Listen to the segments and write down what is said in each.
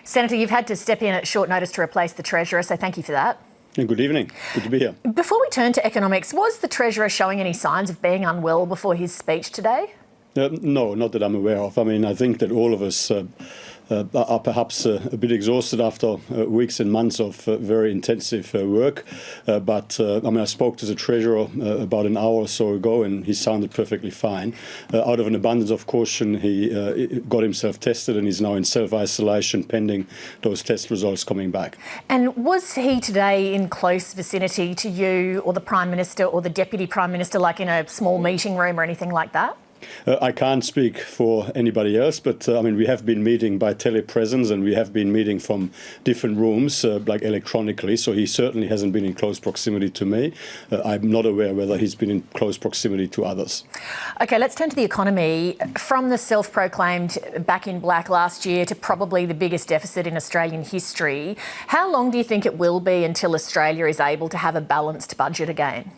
Senator, you've had to step in at short notice to replace the Treasurer, so thank you for that. And good evening. Good to be here. Before we turn to economics, was the Treasurer showing any signs of being unwell before his speech today? No, not that I'm aware of. I mean, I think that all of us are perhaps a bit exhausted after weeks and months of very intensive work. But I spoke to the Treasurer about an hour or so ago, and he sounded perfectly fine. Out of an abundance of caution, he got himself tested and is now in self-isolation pending those test results coming back. And was he today in close vicinity to you or the Prime Minister or the Deputy Prime Minister, like in a small meeting room or anything like that? I can't speak for anybody else, but we have been meeting by telepresence and we have been meeting from different rooms, like electronically, so he certainly hasn't been in close proximity to me. I'm not aware whether he's been in close proximity to others. OK, let's turn to the economy. From the self-proclaimed back in black last year to probably the biggest deficit in Australian history, how long do you think it will be until Australia is able to have a balanced budget again?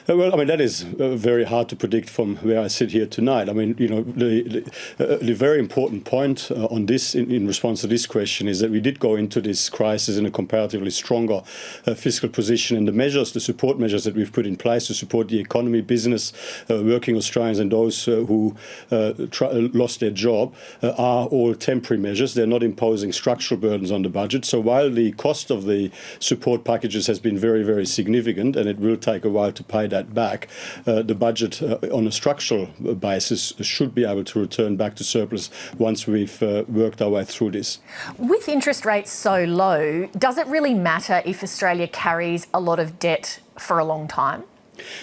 Well, that is very hard to predict from where I sit here tonight. The very important point on this, in response to this question, is that we did go into this crisis in a comparatively stronger fiscal position, and the support measures that we've put in place to support the economy, business, working Australians and those who lost their job are all temporary measures. They're not imposing structural burdens on the budget. So while the cost of the support packages has been very, very significant, and it will take a while to pay that back, the budget on a structural basis should be able to return back to surplus once we've worked our way through this. With interest rates so low, does it really matter if Australia carries a lot of debt for a long time?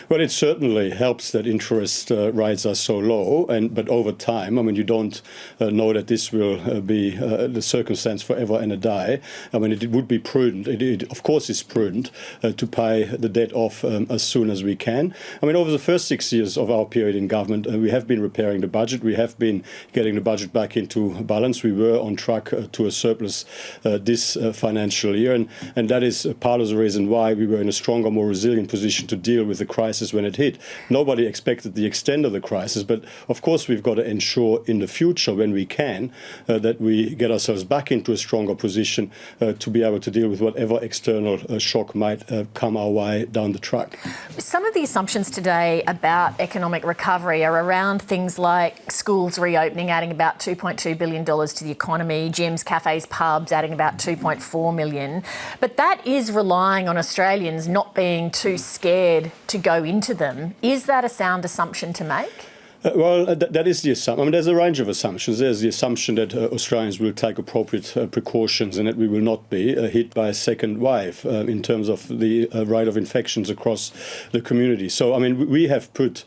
Well, it certainly helps that interest rates are so low, but over time, you don't know that this will be the circumstance forever and a day. It would be prudent. It of course is prudent to pay the debt off as soon as we can. Over the first 6 years of our period in government, we have been repairing the budget. We have been getting the budget back into balance. We were on track to a surplus this financial year, and that is part of the reason why we were in a stronger, more resilient position to deal with the crisis when it hit. Nobody expected the extent of the crisis, but of course we've got to ensure in the future, when we can, that we get ourselves back into a stronger position to be able to deal with whatever external shock might come our way down the track. Some of the assumptions today about economic recovery are around things like schools reopening, adding about $2.2 billion to the economy, gyms, cafes, pubs adding about $2.4 million. But that is relying on Australians not being too scared to go into them. Is that a sound assumption to make? That is the assumption. There's a range of assumptions. There's the assumption that Australians will take appropriate precautions and that we will not be hit by a second wave in terms of the rate of infections across the community. So, we have put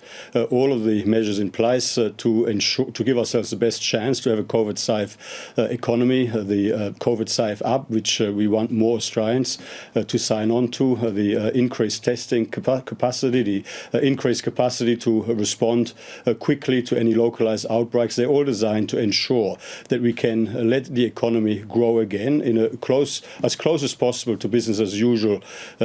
all of the measures in place to give ourselves the best chance to have a COVID-safe economy, the COVID-safe app, which we want more Australians to sign on to, the increased testing capacity, the increased capacity to respond quickly to any localized outbreaks. They're all designed to ensure that we can let the economy grow again in as close as possible to business as usual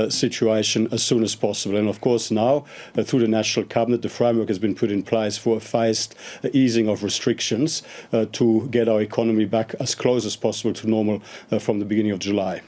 situation as soon as possible. And of course now, through the National Cabinet, the framework has been put in place for a phased easing of restrictions to get our economy back as close as possible to normal from the beginning of July.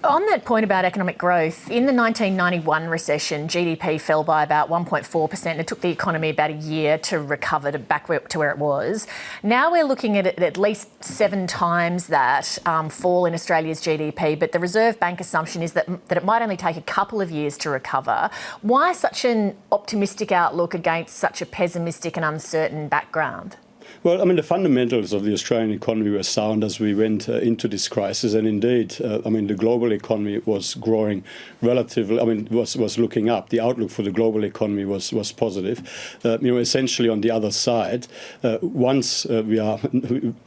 On that point about economic growth, in the 1991 recession, GDP fell by about 1.4%. It took the economy about a year to recover back to where it was. Now we're looking at least 7 times that fall in Australia's GDP, but the Reserve Bank assumption is that it might only take a couple of years to recover. Why such an optimistic outlook against such a pessimistic and uncertain background? Well, the fundamentals of the Australian economy were sound as we went into this crisis, and indeed, the global economy was growing relatively. Was looking up. The outlook for the global economy was positive. Essentially on the other side, once we are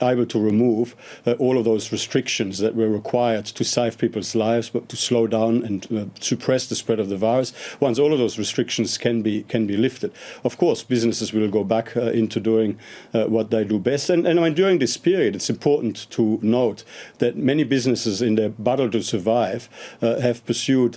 able to remove all of those restrictions that were required to save people's lives, but to slow down and suppress the spread of the virus, once all of those restrictions can be lifted, of course, businesses will go back into doing what they do best. And during this period, it's important to note that many businesses in their battle to survive have pursued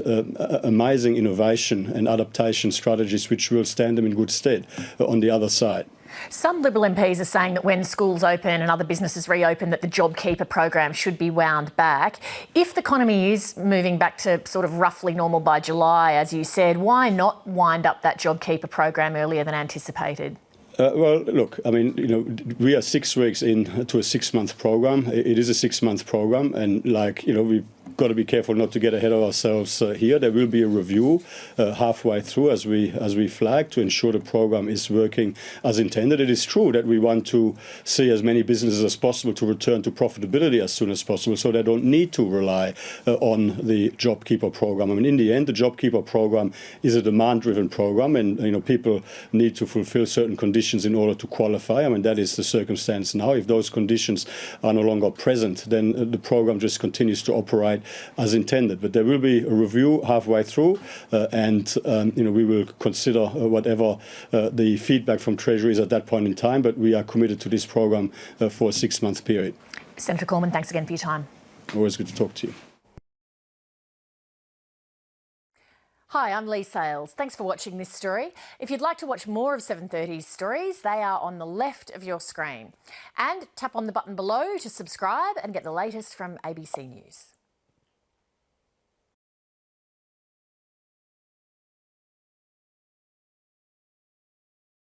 amazing innovation and adaptation strategies which will stand them in good stead on the other side. Some Liberal MPs are saying that when schools open and other businesses reopen, that the JobKeeper program should be wound back. If the economy is moving back to sort of roughly normal by July, as you said, why not wind up that JobKeeper program earlier than anticipated? Well, look, I mean, we are 6 weeks into a 6-month program. It is a 6-month program, and we've got to be careful not to get ahead of ourselves here. There will be a review halfway through, as we flag, to ensure the program is working as intended. It is true that we want to see as many businesses as possible to return to profitability as soon as possible, so they don't need to rely on the JobKeeper program. I mean, in the end, the JobKeeper program is a demand-driven program, and people need to fulfil certain conditions in order to qualify. I mean, that is the circumstance now. If those conditions are no longer present, then the program just continues to operate as intended. But there will be a review halfway through, and we will consider whatever the feedback from Treasury is at that point in time. But we are committed to this program for a 6-month period. Senator Cormann, thanks again for your time. Always good to talk to you. Hi, I'm Lee Sales. Thanks for watching this story. If you'd like to watch more of 730's stories, they are on the left of your screen. And tap on the button below to subscribe and get the latest from ABC News.